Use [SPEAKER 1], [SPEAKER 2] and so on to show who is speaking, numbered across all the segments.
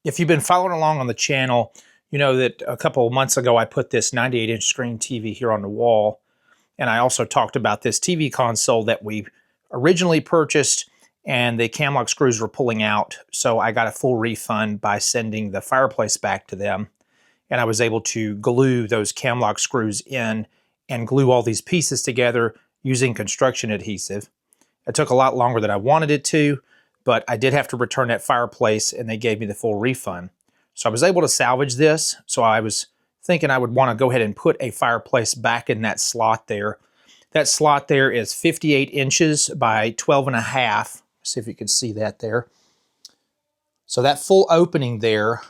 [SPEAKER 1] If you've been following along on the channel, you know that a couple of months ago I put this 98-inch screen TV here on the wall, and I also talked about this TV console that we originally purchased and the cam lock screws were pulling out, so I got a full refund by sending the Fireplace back to them, and I was able to glue those cam lock screws in and glue all these pieces together using construction adhesive. It took a lot longer than I wanted it to, but I did have to return that Fireplace and they gave me the full refund. So I was able to salvage this. So I was thinking I would want to go ahead and put a Fireplace back in that slot there. That slot there is 58 inches by 12 and a half. See if you can see that there. So that full opening there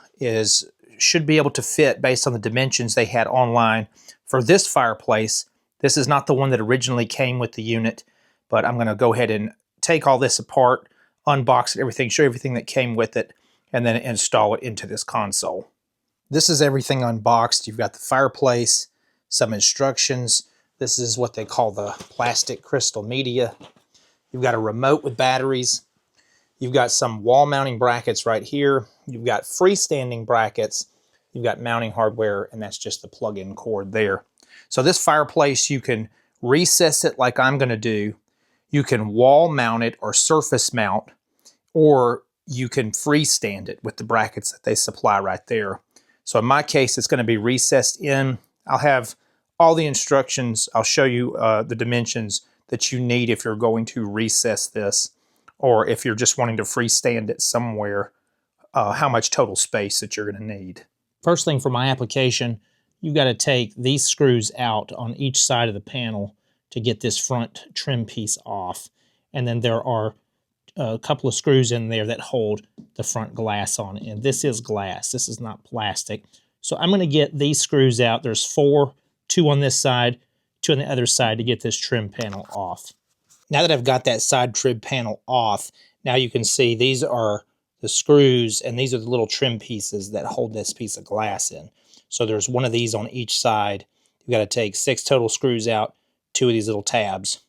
[SPEAKER 1] should be able to fit based on the dimensions they had online for this Fireplace. This is not the one that originally came with the unit, but I'm going to go ahead and take all this apart, unbox it, everything, show you everything that came with it, and then install it into this console. This is everything unboxed. You've got the Fireplace, some instructions. This is what they call the plastic crystal media. You've got a remote with batteries. You've got some wall mounting brackets right here. You've got freestanding brackets. You've got mounting hardware, and that's just the plug-in cord there. So this Fireplace, you can recess it like I'm going to do. You can wall mount it or surface mount, or you can freestand it with the brackets that they supply right there. So in my case, it's going to be recessed in. I'll have all the instructions. I'll show you the dimensions that you need if you're going to recess this, or if you're just wanting to freestand it somewhere, how much total space that you're going to need. First thing for my application, you've got to take these screws out on each side of the panel to get this front trim piece off. And then there are a couple of screws in there that hold the front glass on it. And this is glass. This is not plastic. So I'm going to get these screws out. There's 4, 2 on this side, 2 on the other side to get this trim panel off. Now that I've got that side trim panel off, now you can see these are the screws and these are the little trim pieces that hold this piece of glass in. So there's one of these on each side. You've got to take 6 total screws out, 2 of these little tabs.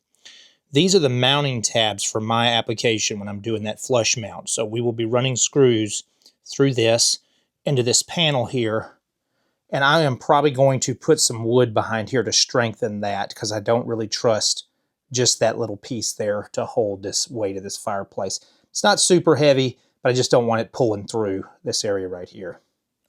[SPEAKER 1] These are the mounting tabs for my application when I'm doing that flush mount. So we will be running screws through this into this panel here. And I am probably going to put some wood behind here to strengthen that because I don't really trust just that little piece there to hold this weight of this Fireplace. It's not super heavy, but I just don't want it pulling through this area right here.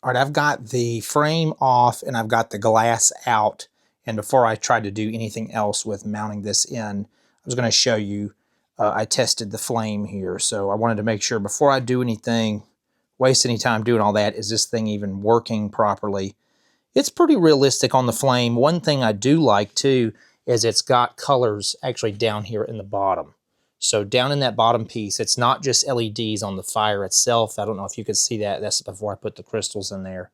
[SPEAKER 1] All right, I've got the frame off and I've got the glass out. And before I tried to do anything else with mounting this in, I was going to show you, I tested the flame here. So I wanted to make sure before I do anything, waste any time doing all that, is this thing even working properly? It's pretty realistic on the flame. One thing I do like too is it's got colors actually down here in the bottom. So down in that bottom piece, it's not just LEDs on the fire itself. I don't know if you could see that. That's before I put the crystals in there.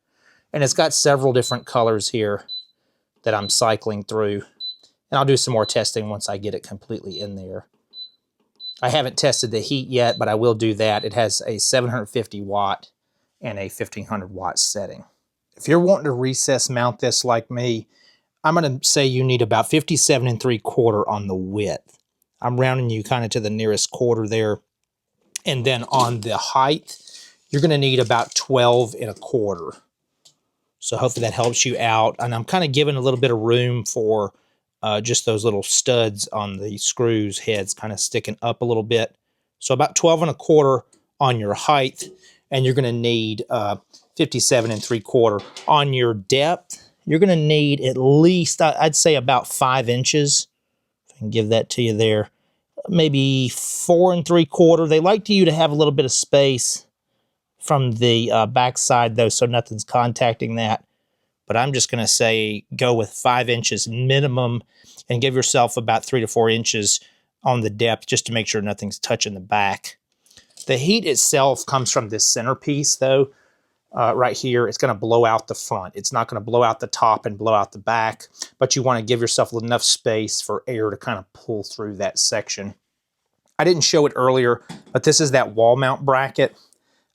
[SPEAKER 1] And it's got several different colors here that I'm cycling through. And I'll do some more testing once I get it completely in there. I haven't tested the heat yet, but I will do that. It has a 750 watt and a 1500 watt setting. If you're wanting to recess mount this like me, I'm going to say you need about 57 3/4 on the width. I'm rounding you kind of to the nearest quarter there. And then on the height, you're going to need about 12 1/4. So hopefully that helps you out. And I'm kind of giving a little bit of room for just those little studs on the screws heads kind of sticking up a little bit. So about 12 1/4 on your height. And you're going to need 57 3/4. On your depth, you're going to need at least, I'd say about 5 inches. If I can give that to you there. Maybe 4 3/4. They like you to have a little bit of space from the back side though, so nothing's contacting that. But I'm just going to say go with 5 inches minimum and give yourself about 3 to 4 inches on the depth just to make sure nothing's touching the back. The heat itself comes from this centerpiece though, right here. It's going to blow out the front. It's not going to blow out the top and blow out the back, but you want to give yourself enough space for air to kind of pull through that section. I didn't show it earlier, but this is that wall mount bracket.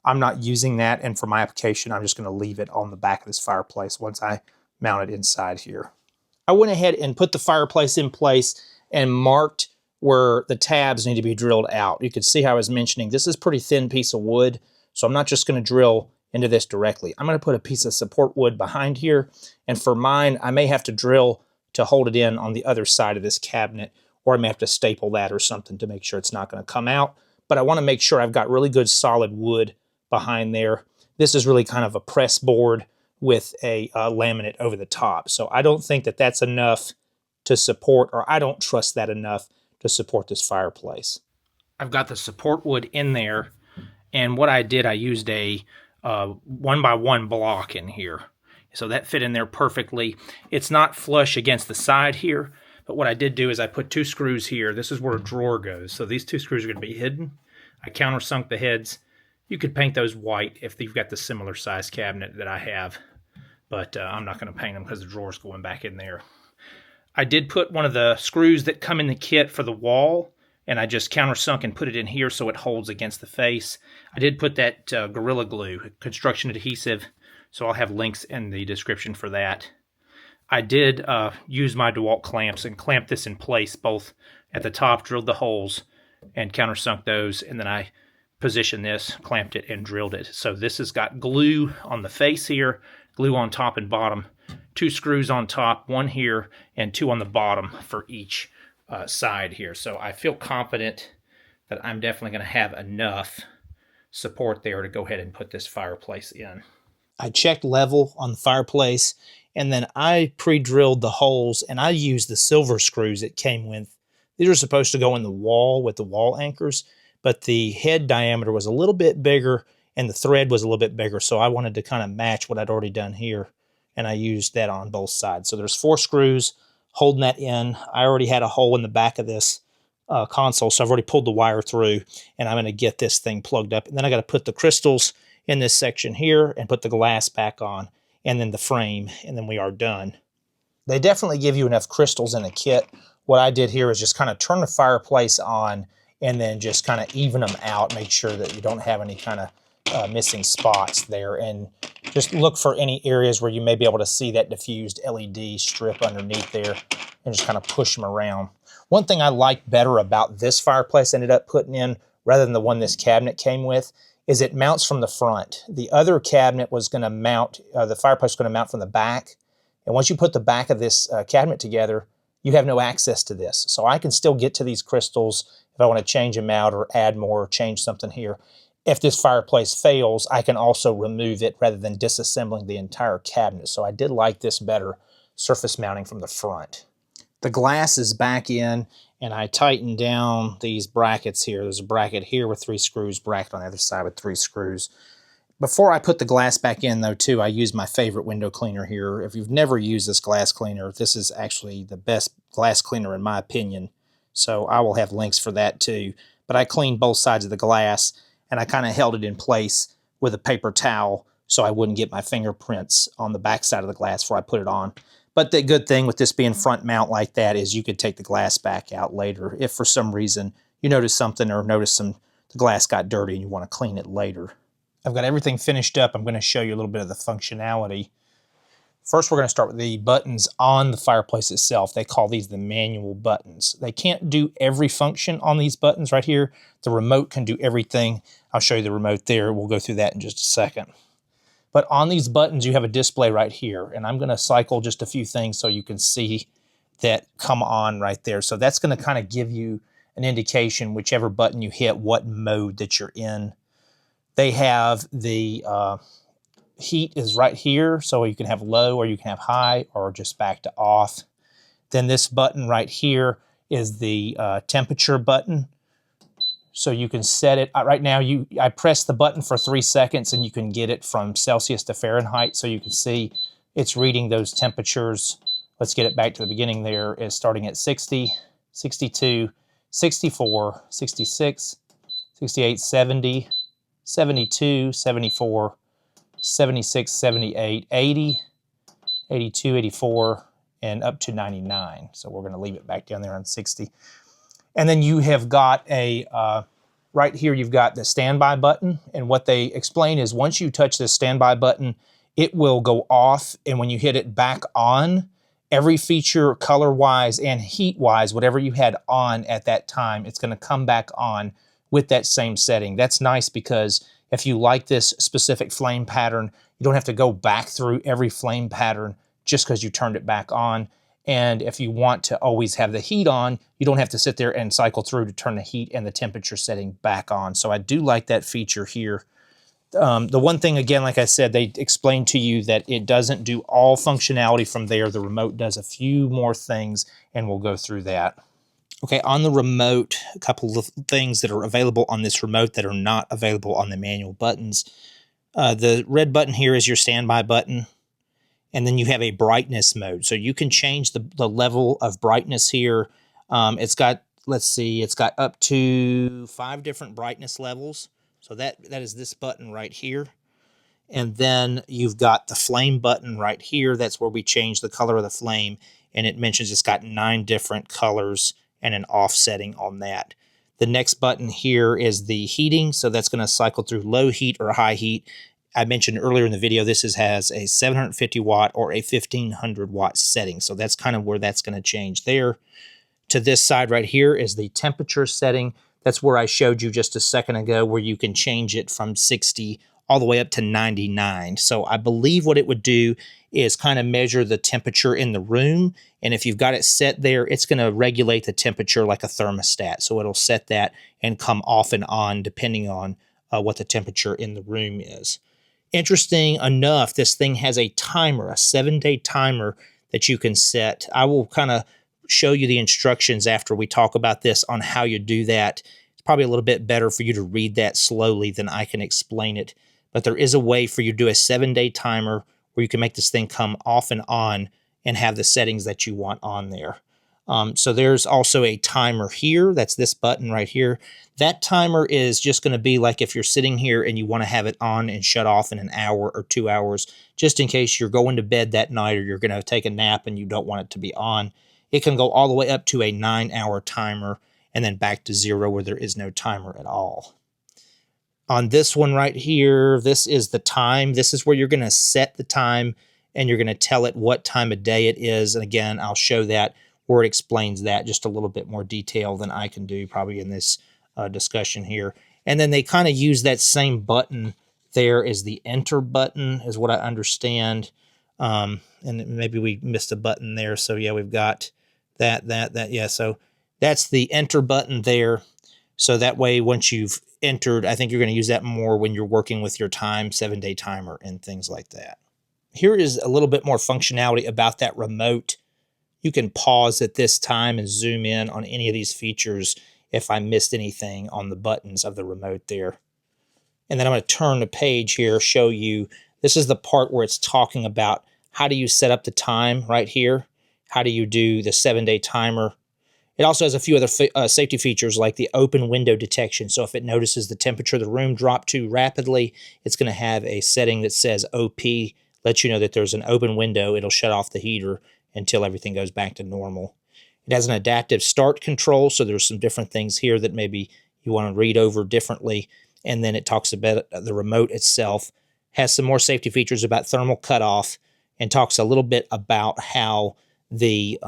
[SPEAKER 1] I'm not using that, and for my application, I'm just going to leave it on the back of this Fireplace once I mount it inside here. I went ahead and put the Fireplace in place and marked where the tabs need to be drilled out. You can see how I was mentioning, this is a pretty thin piece of wood, so I'm not just going to drill into this directly. I'm going to put a piece of support wood behind here, and for mine, I may have to drill to hold it in on the other side of this cabinet, or I may have to staple that or something to make sure it's not going to come out. But I want to make sure I've got really good solid wood behind there. This is really kind of a press board with a laminate over the top. So I don't think that that's enough to support, or I don't trust that enough to support this fireplace. I've got the support wood in there, and what I did, I used a 1x1 block in here. So that fit in there perfectly. It's not flush against the side here, but what I did do is I put 2 screws here. This is where a drawer goes. So these 2 screws are going to be hidden. I countersunk the heads. You could paint those white if you've got the similar size cabinet that I have, but I'm not going to paint them because the drawer's going back in there. I did put one of the screws that come in the kit for the wall, and I just countersunk and put it in here so it holds against the face. I did put that Gorilla Glue, construction adhesive, so I'll have links in the description for that. I did use my DeWalt clamps and clamp this in place, both at the top, drilled the holes, and countersunk those, and then I positioned this, clamped it, and drilled it. So this has got glue on the face here, glue on top and bottom, 2 screws on top, 1 here, and 2 on the bottom for each side here. So I feel confident that I'm definitely going to have enough support there to go ahead and put this fireplace in. I checked level on the fireplace, and then I pre-drilled the holes, and I used the silver screws it came with. These are supposed to go in the wall with the wall anchors, but the head diameter was a little bit bigger and the thread was a little bit bigger, so I wanted to kind of match what I'd already done here, and I used that on both sides. So there's 4 screws holding that in. I already had a hole in the back of this console, so I've already pulled the wire through, and I'm going to get this thing plugged up. And then I got to put the crystals in this section here and put the glass back on, and then the frame, and then we are done. They definitely give you enough crystals in a kit. What I did here is just kind of turn the fireplace on and then just kind of even them out, make sure that you don't have any kind of missing spots there, and just look for any areas where you may be able to see that diffused LED strip underneath there and just kind of push them around. One thing I like better about this fireplace I ended up putting in, rather than the one this cabinet came with, is it mounts from the front. The other cabinet was going to mount, the fireplace was going to mount from the back, and once you put the back of this cabinet together, you have no access to this. So I can still get to these crystals if I want to change them out or add more or change something here. If this fireplace fails, I can also remove it rather than disassembling the entire cabinet. So I did like this better, surface mounting from the front. The glass is back in, and I tightened down these brackets here. There's a bracket here with 3 screws, bracket on the other side with 3 screws. Before I put the glass back in, though, too, I used my favorite window cleaner here. If you've never used this glass cleaner, this is actually the best glass cleaner in my opinion. So I will have links for that, too. But I cleaned both sides of the glass, and I kind of held it in place with a paper towel so I wouldn't get my fingerprints on the back side of the glass before I put it on. But the good thing with this being front mount like that is you could take the glass back out later if for some reason you notice something or notice the glass got dirty and you want to clean it later. I've got everything finished up. I'm going to show you a little bit of the functionality. First, we're going to start with the buttons on the fireplace itself. They call these the manual buttons. They can't do every function on these buttons right here. The remote can do everything. I'll show you the remote there. We'll go through that in just a second. But on these buttons, you have a display right here. And I'm going to cycle just a few things so you can see that come on right there. So that's going to kind of give you an indication, whichever button you hit, what mode that you're in. They have the heat is right here, so you can have low or you can have high or just back to off. Then this button right here is the temperature button. So you can set it, right now I press the button for 3 seconds and you can get it from Celsius to Fahrenheit, so you can see it's reading those temperatures. Let's get it back to the beginning there. It's starting at 60, 62, 64, 66, 68, 70, 72, 74, 76, 78, 80, 82, 84, and up to 99. So we're going to leave it back down there on 60. And then you have got right here you've got the standby button. And what they explain is once you touch this standby button, it will go off. And when you hit it back on, every feature color-wise and heat-wise, whatever you had on at that time, it's going to come back on with that same setting. That's nice because If you like this specific flame pattern, you don't have to go back through every flame pattern just because you turned it back on. And if you want to always have the heat on, you don't have to sit there and cycle through to turn the heat and the temperature setting back on. So I do like that feature here. The one thing, again, like I said, they explained to you that it doesn't do all functionality from there. The remote does a few more things, and we'll go through that. Okay, on the remote, a couple of things that are available on this remote that are not available on the manual buttons. The red button here is your standby button, and then you have a brightness mode. So you can change the level of brightness here. It's got, let's see, it's got up to 5 different brightness levels. So that is this button right here. And then you've got the flame button right here. That's where we change the color of the flame. And it mentions it's got 9 different colors and an offsetting on that. The next button here is the heating. So that's going to cycle through low heat or high heat. I mentioned earlier in the video, this has a 750 watt or a 1500 watt setting. So that's kind of where that's going to change there. To this side right here is the temperature setting. That's where I showed you just a second ago, where you can change it from 60 all the way up to 99. So I believe what it would do is kind of measure the temperature in the room. And if you've got it set there, it's going to regulate the temperature like a thermostat. So it'll set that and come off and on depending on what the temperature in the room is. Interesting enough, this thing has a timer, a 7-day timer that you can set. I will kind of show you the instructions after we talk about this on how you do that. It's probably a little bit better for you to read that slowly than I can explain it. But there is a way for you to do a 7-day timer where you can make this thing come off and on and have the settings that you want on there. So there's also a timer here. That's this button right here. That timer is just going to be like if you're sitting here and you want to have it on and shut off in an hour or 2 hours, just in case you're going to bed that night or you're going to take a nap and you don't want it to be on. It can go all the way up to a 9-hour timer and then back to 0 where there is no timer at all. On this one right here, this is the time. This is where you're going to set the time and you're going to tell it what time of day it is. And again, I'll show that where it explains that just a little bit more detail than I can do probably in this discussion here. And then they kind of use that same button there as the enter button is what I understand. And maybe we missed a button there. So yeah, we've got that. Yeah, so that's the enter button there. So that way, once you've entered, I think you're going to use that more when you're working with your time, 7-day timer and things like that. Here is a little bit more functionality about that remote. You can pause at this time and zoom in on any of these features if I missed anything on the buttons of the remote there. And then I'm going to turn the page here, show you. This is the part where it's talking about how do you set up the time right here. How do you do the 7-day timer? It also has a few other safety features like the open window detection. So if it notices the temperature of the room drop too rapidly, it's going to have a setting that says OP, lets you know that there's an open window. It'll shut off the heater until everything goes back to normal. It has an adaptive start control, so there's some different things here that maybe you want to read over differently. And then it talks about the remote itself, has some more safety features about thermal cutoff, and talks a little bit about how the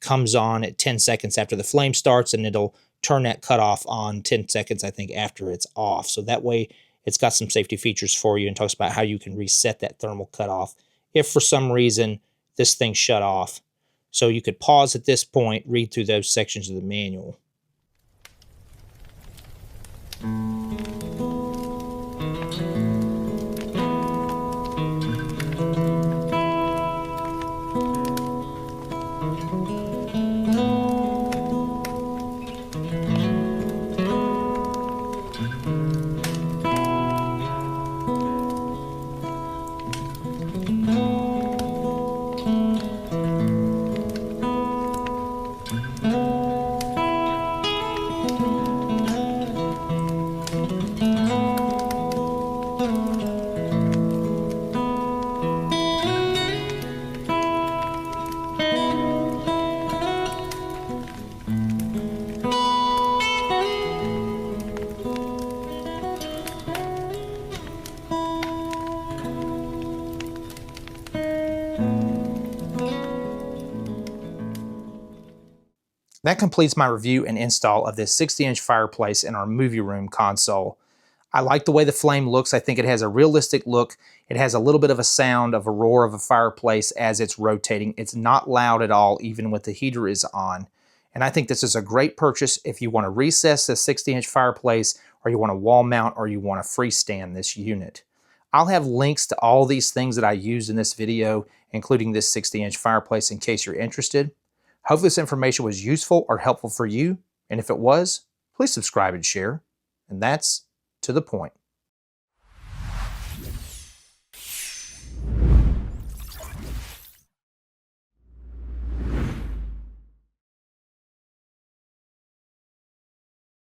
[SPEAKER 1] comes on at 10 seconds after the flame starts, and it'll turn that cutoff on 10 seconds, I think, after it's off. So that way it's got some safety features for you and talks about how you can reset that thermal cutoff if for some reason this thing shut off. So you could pause at this point, read through those sections of the manual. That completes my review and install of this 60-inch fireplace in our movie room console. I like the way the flame looks. I think it has a realistic look. It has a little bit of a sound of a roar of a fireplace as it's rotating. It's not loud at all, even when the heater is on. And I think this is a great purchase if you want to recess the 60-inch fireplace, or you want to wall mount, or you want to freestand this unit. I'll have links to all these things that I used in this video, including this 60-inch fireplace, in case you're interested. Hopefully this information was useful or helpful for you. And if it was, please subscribe and share. And that's to the point.